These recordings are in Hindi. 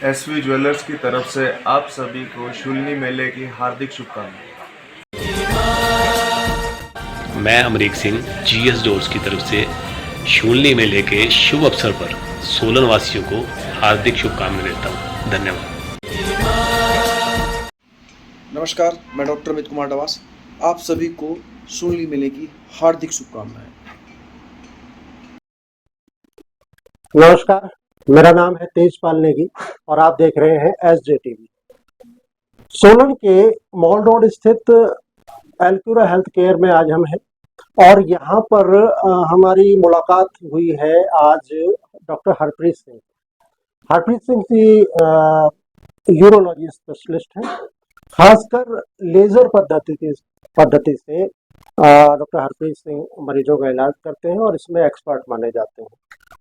एसवी ज्वेलर्स की तरफ से आप सभी को शूलिनी मेले की हार्दिक शुभकामनाएं। मैं अमरीक सिंह जीएस डोर्स की तरफ से शूलिनी मेले के शुभ अवसर पर सोलन वासियों को हार्दिक शुभकामनाएं देता हूँ। धन्यवाद। नमस्कार, मैं डॉक्टर अमित कुमार डवास। आप सभी को शूलिनी मेले की हार्दिक शुभकामनाएं। नमस्कार, मेरा नाम है तेजपाल नेगी और आप देख रहे हैं एसजे टीवी। सोलन के मॉल रोड स्थित एल्क्यूरा हेल्थ केयर में आज हम हैं और यहाँ पर हमारी मुलाकात हुई है आज doctor Harpreet Singh. Harpreet Singh ji urology specialist हैं। खासकर लेजर पद्धति से डॉक्टर हरप्रीत सिंह मरीजों का इलाज करते हैं और इसमें एक्सपर्ट माने जाते हैं।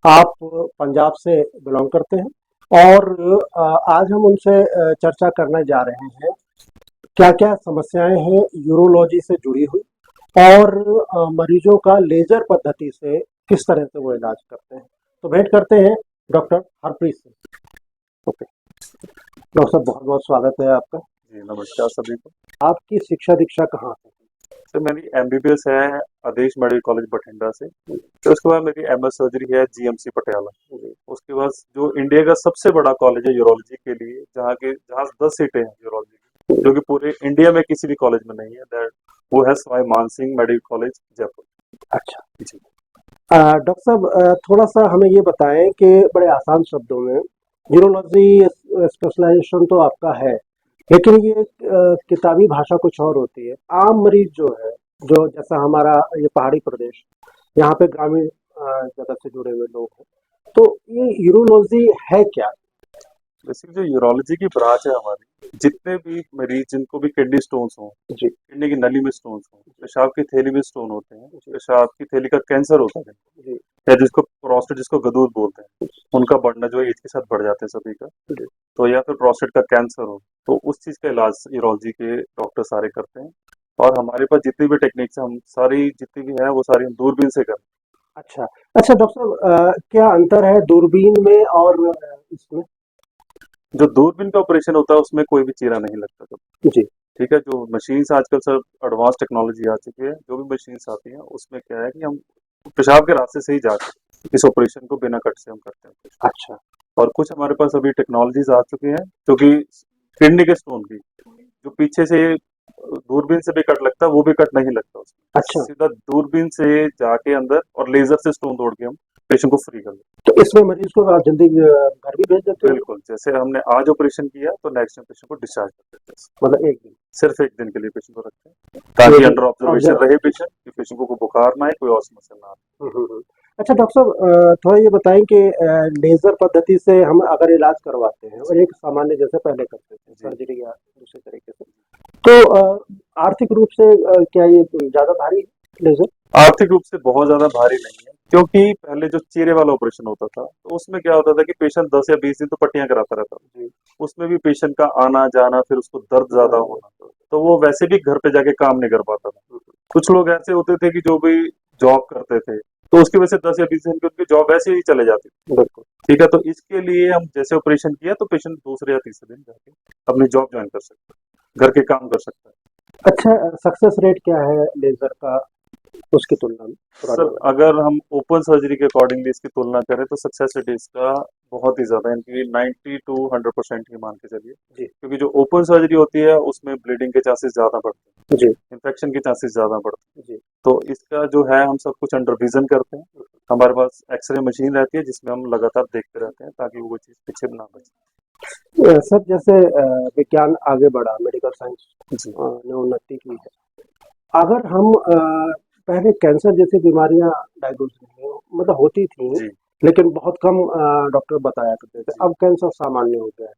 आप पंजाब से बिलोंग करते हैं और आज हम उनसे चर्चा करने जा रहे हैं क्या क्या समस्याएं हैं यूरोलॉजी से जुड़ी हुई और मरीजों का लेजर पद्धति से किस तरह से वो इलाज करते हैं। तो भेंट करते हैं doctor Harpreet Singh. Okay doctor साहब, बहुत बहुत स्वागत है आपका। जी नमस्कार सभी को। आपकी शिक्षा दीक्षा कहाँ से? सर मेरी एमबीबीएस है आदेश मेडिकल कॉलेज बठिंडा से। तो उसके बाद मेरी एमएस सर्जरी है जीएमसी पटियाला। उसके बाद जो इंडिया का सबसे बड़ा कॉलेज है यूरोलॉजी के लिए, जहाँ 10 सीटें हैं यूरोलॉजी की, जो कि पूरे इंडिया में किसी भी कॉलेज में नहीं है, दैट वो है सवाई मानसिंह मेडिकल कॉलेज जयपुर। अच्छा जी। डॉक्टर साहब, थोड़ा सा हमें ये बताएं कि बड़े आसान शब्दों में, यूरोलॉजी स्पेशलाइजेशन तो आपका है, लेकिन ये किताबी भाषा कुछ और होती है। आम मरीज जो है, जो जैसा हमारा ये पहाड़ी प्रदेश, यहाँ पे ग्रामीण जगत से जुड़े हुए लोग हैं, तो ये यूरोलॉजी है क्या? बेसिकली जो यूरोलॉजी की ब्रांच है हमारी, जितने भी मरीज जिनको भी किडनी स्टोन्स हों, किडनी की नली में स्टोन्स हों, पेशाब की थैली में स्टोन होते हैं, पेशाब की थैली का कैंसर होता है या जिसको प्रोस्टेट, जिसको गदूद बोलते हैं, उनका बढ़ना जो है एज के साथ बढ़ जाते हैं सभी का, तो या फिर प्रोस्टेट का कैंसर हो, तो उस चीज का इलाज यूरोलॉजी के डॉक्टर सारे करते हैं। और हमारे पास जितनी भी टेक्निक्स हम सारी जितनी भी है वो सारी हम दूरबीन से करते हैं। अच्छा अच्छा डॉक्टर साहब, क्या अंतर है दूरबीन में और इसमें? जो दूरबीन का ऑपरेशन होता है उसमें कोई भी चीरा नहीं लगता तो जी ठीक है। जो मशीन्स आजकल सब एडवांस टेक्नोलॉजी आ चुकी है, जो भी मशीन्स आती हैं उसमें क्या है कि हम पेशाब के रास्ते से ही जाके इस ऑपरेशन को बिना कट से हम करते हैं। अच्छा। और कुछ हमारे पास अभी टेक्नोलॉजीज आ चुकी हैं जो कि किडनी के स्टोन की, जो पीछे से दूरबीन से भी कट लगता है, वो भी कट नहीं लगता उसमें। अच्छा, सीधा दूरबीन से जाके अंदर और लेजर से स्टोन तोड़ के हम पेशेंट को फ्री कर देते हैं। तो इसमें मरीज को आप जल्दी घर भी भेज देते हैं? बिल्कुल, जैसे हमने आज ऑपरेशन किया तो नेक्स्ट टाइम पेशेंट को डिस्चार्ज कर देते हैं। मतलब एक दिन? सिर्फ एक दिन के लिए पेशेंट को रखते हैं ताकि अंडर ऑब्जर्वेशन रहे पेशेंट, कि पेशेंट को बुखार ना आए, कोई और समस्या ना आए। अच्छा डॉक्टर साहब, थोड़ा ये बताएं कि लेजर पद्धति से हम अगर इलाज करवाते हैं और एक सामान्य जैसे पहले करते थे सर्जरी या दूसरे तरीके से, तो आर्थिक रूप से क्या ये ज्यादा भारी है लेजर? आर्थिक रूप से बहुत ज्यादा भारी नहीं है, क्योंकि पहले जो चीरे वाला ऑपरेशन होता था तो उसमें क्या होता था कि पेशेंट 10 या 20 दिन तो पट्टियां कराता रहता था। उसमें भी पेशेंट का आना जाना, फिर उसको दर्द ज्यादा होना, तो वो वैसे भी घर पे जाके काम नहीं कर पाता था। कुछ लोग ऐसे होते थे कि जो भी जॉब करते थे, तो उसकी वजह से 10 या 20 दिन की उनकी जॉब वैसे ही चले जाती थी। बिल्कुल ठीक है। तो इसके लिए हम जैसे ऑपरेशन किया तो पेशेंट दूसरे या तीसरे दिन जाके अपनी जॉब ज्वाइन कर सकता है, घर के काम कर सकता है। अच्छा, सक्सेस रेट क्या है लेजर का उसकी तुलना में? सर अगर हम ओपन सर्जरी के अकॉर्डिंगली इसकी तुलना करें तो सक्सेस रेट इसका बहुत ही ज्यादा है, यानी 90 to 100% ही मान के चलिए, क्योंकि जो ओपन सर्जरी होती है उसमें ब्लीडिंग के चांसेस ज्यादा बढ़ते हैं, इन्फेक्शन के चांसेस ज्यादा बढ़ते हैं। तो इसका जो है हम सब कुछ अंडर विजन करते हैं। हमारे पास एक्सरे मशीन रहती है जिसमें हम लगातार देखते रहते हैं ताकि वो चीज पीछे ना बचे। सर जैसे विज्ञान आगे बढ़ा, मेडिकल साइंस ने उन्नति की है, अगर हम पहले कैंसर जैसी बीमारियां डायग्नोज मतलब होती थी, लेकिन बहुत कम डॉक्टर बताया करते थे, अब कैंसर सामान्य हो गया है,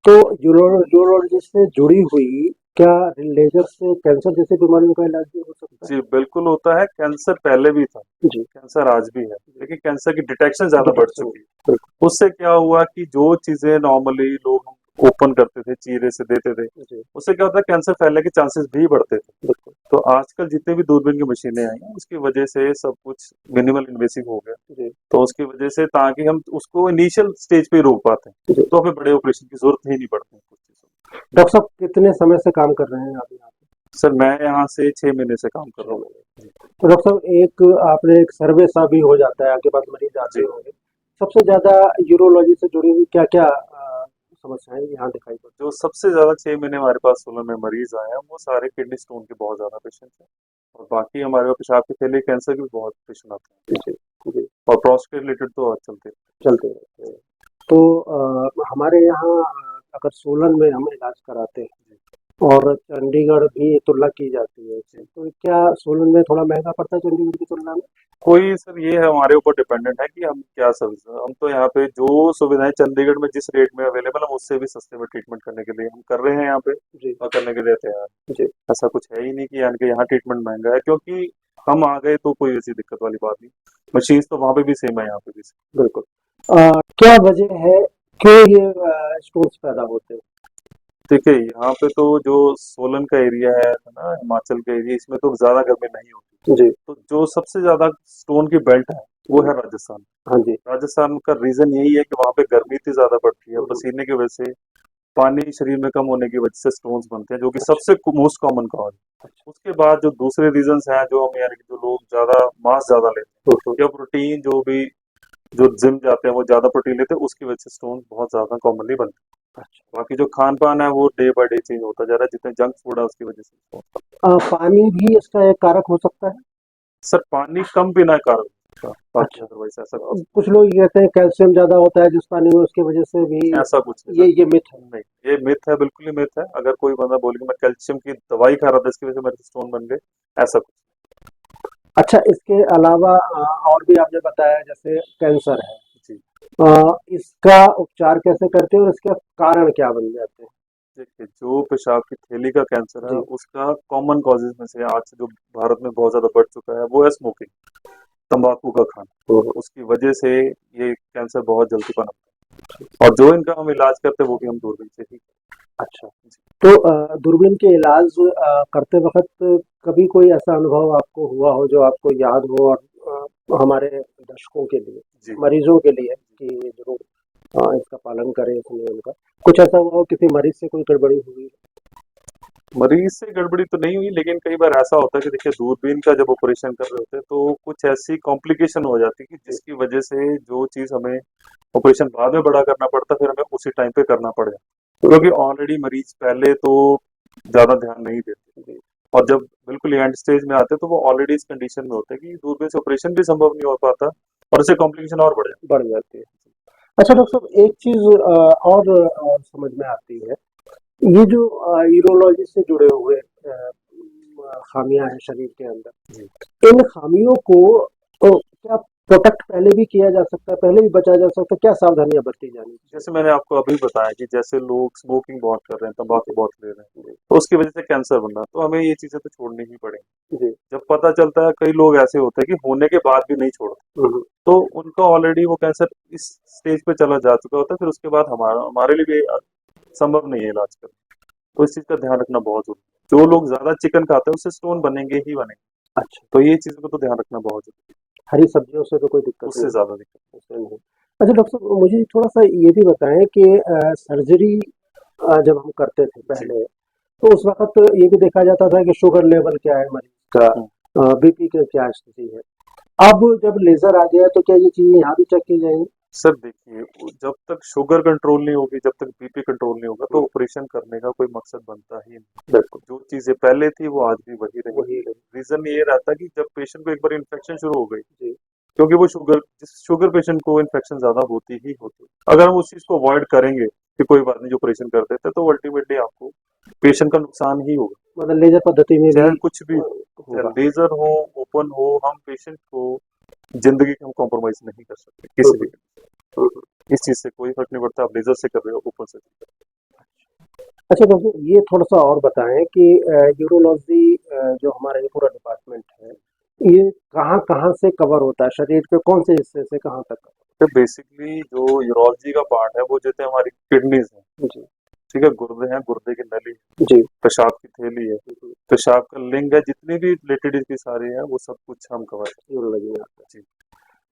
तो यूरोलॉजी से जुड़ी हुई क्या लेजर से कैंसर जैसी बीमारियों का इलाज भी हो सकता है? जी बिल्कुल होता है। कैंसर पहले भी था जी, कैंसर आज भी है, लेकिन कैंसर की डिटेक्शन ज्यादा बढ़ चुकी है। उससे क्या हुआ कि जो चीजें नॉर्मली लोग ओपन करते थे, चीरे से देते थे, उससे क्या होता है कैंसर फैलने के चांसेस भी बढ़ते थे। तो आजकल जितने भी दूरबीन की मशीनें आई हैं उसकी वजह से सब कुछ मिनिमल इन्वेसिव हो गया। जी। तो उसकी वजह से ताकि हम उसको इनिशियल स्टेज पे ही रोक पाते हैं, जी। तो हमें बड़े ऑपरेशन की जरूरत ही नहीं पड़ती है कुछ चीज़ों में। डॉक्टर साहब कितने समय से काम कर रहे हैं आप यहाँ पे? सर मैं यहाँ से 6 महीने से काम कर रहा हूँ। तो डॉक्टर साहब एक आपने एक सर्वे सा भी हो जाता है, आपके पास मरीज आते जी। होंगे। सबसे ज़्यादा यूरोलॉजी से जुड़ी हुई क्या-क्या समस्याएँ यहाँ दिखाई पड़ती जो सबसे ज़्यादा 6 महीने हमारे पास सोलन में मरीज़ आए हैं, वो सारे किडनी स्टोन के बहुत ज़्यादा पेशेंट हैं। और बाकी हमारे पास पेशाब की थैली कैंसर के भी बहुत पेशेंट आते हैं। हैं? जी, जी, और प्रोस्टेट रिलेटेड तो आज चलते हैं। चलते रहते हैं। तो हमारे यहाँ अगर सोलन में हम इलाज कराते हैं और चंडीगढ़ भी तुलना की जाती है इससे, तो क्या सोलन में थोड़ा महँगा पड़ता है चंडीगढ़ की तुलना में? कोई सर ये है हमारे ऊपर डिपेंडेंट है कि हम क्या सर्विस, हम तो यहाँ पे जो सुविधाएं चंडीगढ़ में जिस रेट में अवेलेबल है उससे भी सस्ते में ट्रीटमेंट करने के लिए हम कर रहे हैं यहाँ पे जी, और करने के लिए तैयार हैं। जी, ऐसा कुछ है ही नहीं कि यानी कि यहाँ ट्रीटमेंट महंगा है, क्योंकि हम आ गए तो कोई ऐसी दिक्कत वाली बात नहीं। मशीन तो वहाँ पे भी सेम है, यहाँ पे भी सेम। बिल्कुल। क्या वजह है क्यों ये स्टोन्स पैदा होते हैं? देखिए यहाँ पे तो जो सोलन का एरिया है ना, हिमाचल का एरिया, इसमें तो ज्यादा गर्मी नहीं होती। जी, तो जो सबसे ज्यादा स्टोन की बेल्ट है वो है राजस्थान। हाँ जी, राजस्थान का रीजन यही है कि वहाँ पे गर्मी इतनी ज्यादा पड़ती है, पसीने की वजह से, पानी शरीर में कम होने की वजह से स्टोन्स बनते हैं, जो कि सबसे मोस्ट कॉमन कॉज है। उसके बाद जो दूसरे रीजंस हैं, जो हम यानी कि जो लोग ज्यादा मांस ज्यादा लेते हैं या प्रोटीन, जो भी जो जिम जाते हैं वो ज्यादा प्रोटीन लेते हैं, उसकी वजह से स्टोन बहुत ज्यादा कॉमनली बनते हैं। बाकी जो खान पान है वो डे बाय डे चेंज होता जा रहा है, जितने जंक फूड है उसकी वजह से। पानी भी इसका एक कारक हो सकता है? सर पानी कम पीना है कारण का, बाकी अच्छा। अदरवाइज ऐसा कुछ कुछ लोग ये कहते हैं कैल्शियम ज़्यादा होता है जिस पानी में, उसकी वजह से भी ऐसा कुछ नहीं ये मिथ है। सर। नहीं, ये मिथ है, बिल्कुल ही मिथ है। अगर कोई बंदा बोले कि मैं कैल्शियम की दवाई खा रहा था इसकी वजह से मेरे स्टोन बन गए, ऐसा कुछ अच्छा, इसके अलावा और भी आपने बताया जैसे कैंसर है, जी। इसका उपचार कैसे करते हैं और इसके कारण क्या बन जाते हैं? देखिए जो पेशाब की थैली का कैंसर है जी। उसका कॉमन कॉजेज में से आज जो भारत में बहुत ज्यादा बढ़ चुका है वो है स्मोकिंग, तंबाकू का खाना। उसकी वजह से ये कैंसर बहुत जल्दी पनपता है, और जो इनका हम इलाज करते हैं वो भी हम दूरबीन से ही। अच्छा, तो दूरबीन के इलाज करते वक़्त कभी कोई ऐसा अनुभव आपको हुआ हो जो आपको याद हो और हमारे दर्शकों के लिए, जी। मरीजों के लिए कि ज़रूर इसका पालन करें इस नियम का? कुछ ऐसा हुआ हो किसी मरीज से कोई गड़बड़ी हुई? मरीज से गड़बड़ी तो नहीं हुई, लेकिन कई बार ऐसा होता है कि देखिए दूरबीन का जब ऑपरेशन कर रहे होते हैं तो कुछ ऐसी कॉम्प्लिकेशन हो जाती है कि जिसकी वजह से जो चीज हमें ऑपरेशन बाद में बड़ा करना पड़ता, फिर हमें उसी टाइम पे करना पड़ेगा, क्योंकि ऑलरेडी मरीज पहले तो ज्यादा ध्यान नहीं देते, और जब बिल्कुल एंड स्टेज में आते हैं तो वो ऑलरेडी इस कंडीशन में होते हैं कि दूरबीन से ऑपरेशन भी संभव नहीं हो पाता और उससे कॉम्प्लिकेशन और बढ़ जाती है। अच्छा डॉक्टर साहब, एक चीज़ और समझ में आती है, ये जो यूरोलॉजी से जुड़े हुए खामियां हैं शरीर के अंदर, इन खामियों को क्या प्रोटेक्ट पहले भी किया जा सकता है, पहले भी बचा जा सकता है? क्या सावधानियां बरती जानी चाहिए? जैसे मैंने आपको अभी बताया कि जैसे लोग स्मोकिंग बहुत कर रहे हैं, तंबाकू बहुत ले रहे हैं, तो उसकी वजह से कैंसर बन रहा है, तो हमें ये चीजें तो छोड़नी ही पड़ेंगी। जी। जब पता चलता है, कई लोग ऐसे होते हैं कि होने के बाद भी नहीं छोड़ते, तो उनका ऑलरेडी वो कैंसर इस स्टेज पे चला जा चुका होता है, फिर उसके बाद हमारे लिए भी संभव नहीं है इलाज करना। तो इस चीज का ध्यान रखना बहुत जरूरी है। जो लोग ज्यादा चिकन खाते हैं उससे स्टोन बनेंगे ही बनेंगे। अच्छा, तो ये चीज को तो ध्यान रखना बहुत जरूरी है, हरी सब्जियों से तो कोई दिक्कत उससे नहीं? ज्यादा दिक्कत। उससे नहीं। अच्छा डॉक्टर साहब, मुझे थोड़ा सा ये भी बताएं कि सर्जरी जब हम करते थे पहले, तो उस वक्त ये भी देखा जाता था कि शुगर लेवल क्या है मरीज का, बीपी की क्या स्थिति है। अब जब लेजर आ गया तो क्या ये चीजें यहाँ भी चेक की जाएंगी? सर देखिए, जब तक शुगर कंट्रोल नहीं होगी, जब तक बीपी कंट्रोल नहीं होगा, तो ऑपरेशन करने का कोई मकसद बनता ही नहीं। बिल्कुल। जो चीजें पहले थी वो आज भी वही रहेगी। रीजन ये रहता है कि जब पेशेंट को एक बार इन्फेक्शन शुरू हो गई, क्योंकि वो शुगर पेशेंट को इन्फेक्शन ज्यादा होती ही होती है। अगर हम उस चीज को अवॉइड करेंगे कि कोई बात नहीं जो ऑपरेशन कर देते हैं, तो अल्टीमेटली आपको पेशेंट का नुकसान ही होगा। मतलब लेजर पद्धति में चाहे भी कुछ भी होगा। लेजर हो, ओपन हो, हम पेशेंट को जिंदगी हम कॉम्प्रोमाइज नहीं कर सकते किसी भी। इस चीज से कोई फर्क नहीं पड़ता आप लेजर से कर रहे हो, ओपन से। अच्छा डॉक्टर, ये थोड़ा सा और बताएं कि यूरोलॉजी जो हमारा ये पूरा डिपार्टमेंट है, ये कहाँ कहाँ से कवर होता है, शरीर के कौन से हिस्से से कहाँ तक? तो बेसिकली जो यूरोलॉजी का पार्ट है वो जैसे हमारी किडनीज है, जी। ठीक है, गुर्दे हैं, गुर्दे की नली, जी। पेशाब की थैली है, पेशाब का लिंग है, जितनी भी रिलेटेड इसकी सारी है वो सब कुछ हम कवर करते यूरोलॉजी में आता जी। है।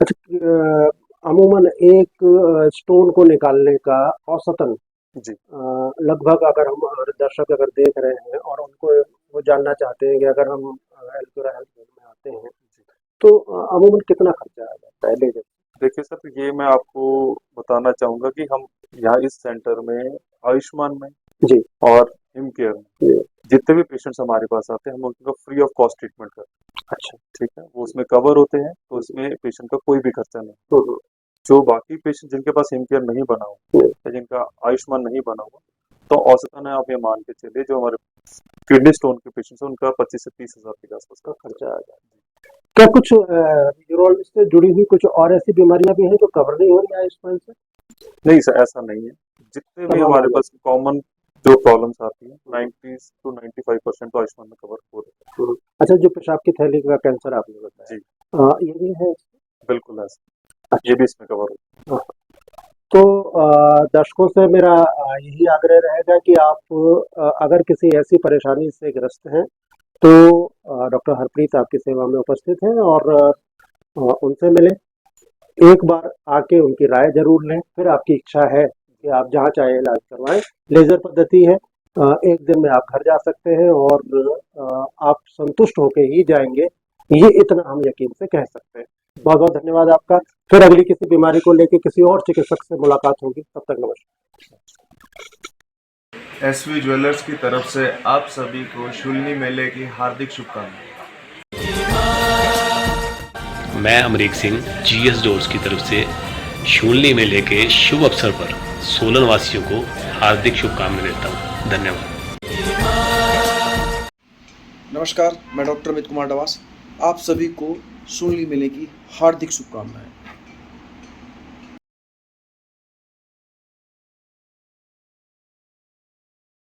अच्छा, अमूमन एक स्टोन को निकालने का औसतन जी। लगभग, अगर हम दर्शक अगर देख रहे हैं और उनको वो जानना चाहते हैं कि अगर हम एल्क्यूरा हेल्थ में आते हैं तो अमूमन कितना खर्चा आ जाता है लेजर? देखिए सर, ये मैं आपको बताना चाहूंगा कि हम यहाँ इस सेंटर में आयुष्मान में जी। और हिम केयर में जी। जितने भी पेशेंट्स हमारे पास आते हैं हम उनका फ्री ऑफ कॉस्ट ट्रीटमेंट करते हैं। अच्छा। ठीक है, वो उसमें कवर होते हैं, तो उसमें पेशेंट का कोई भी खर्चा नहीं। हम्म। जो बाकी पेशेंट जिनके पास हिम केयर नहीं बना हुआ या जिनका आयुष्मान नहीं बना हुआ, तो औसतन आप ये मान के चलिए जो हमारे किडनी स्टोन के पेशेंट्स हैं उनका 25 से 30 हजार के आसपास का खर्चा आ जाता है। क्या कुछ यूरोलॉजी से जुड़ी हुई कुछ और ऐसी बीमारियां भी हैं जो कवर नहीं हो रही है आयुष्मान से? नहीं सर, ऐसा नहीं है। जितने भी हमारे पास कॉमन जो प्रॉब्लम्स आती हैं 90 to 95% तो आयुष्मान में कवर हो रही है। अच्छा, जो पेशाब की थैली का कैंसर आपने बताया, जी। ये भी है? बिल्कुल ऐसा, ये भी इसमें कवर हो। तो दर्शकों से मेरा यही आग्रह रहेगा कि आप अगर किसी ऐसी परेशानी से ग्रस्त हैं तो डॉक्टर हरप्रीत आपकी सेवा में उपस्थित हैं और उनसे मिलें, एक बार आके उनकी राय जरूर लें, फिर आपकी इच्छा है कि आप जहाँ चाहे इलाज करवाएं। लेजर पद्धति है, एक दिन में आप घर जा सकते हैं और आप संतुष्ट होके ही जाएंगे, ये इतना हम यकीन से कह सकते हैं। बहुत बहुत धन्यवाद आपका। फिर अगली किसी बीमारी को लेकर किसी और चिकित्सक से मुलाकात होगी, तब तक नमस्कार। एसवी ज्वेलर्स की तरफ से आप सभी को शुल्नी मेले की हार्दिक शुभकामनाएं। मैं अमरीक सिंह जीएस डोर्स की तरफ से शूलनी मेले के शुभ अवसर पर सोलन वासियों को हार्दिक शुभकामनाएं देता हूं। धन्यवाद। नमस्कार, मैं डॉक्टर अमित कुमार डवास। आप सभी को शूलनी मेले की हार्दिक शुभकामनाएं।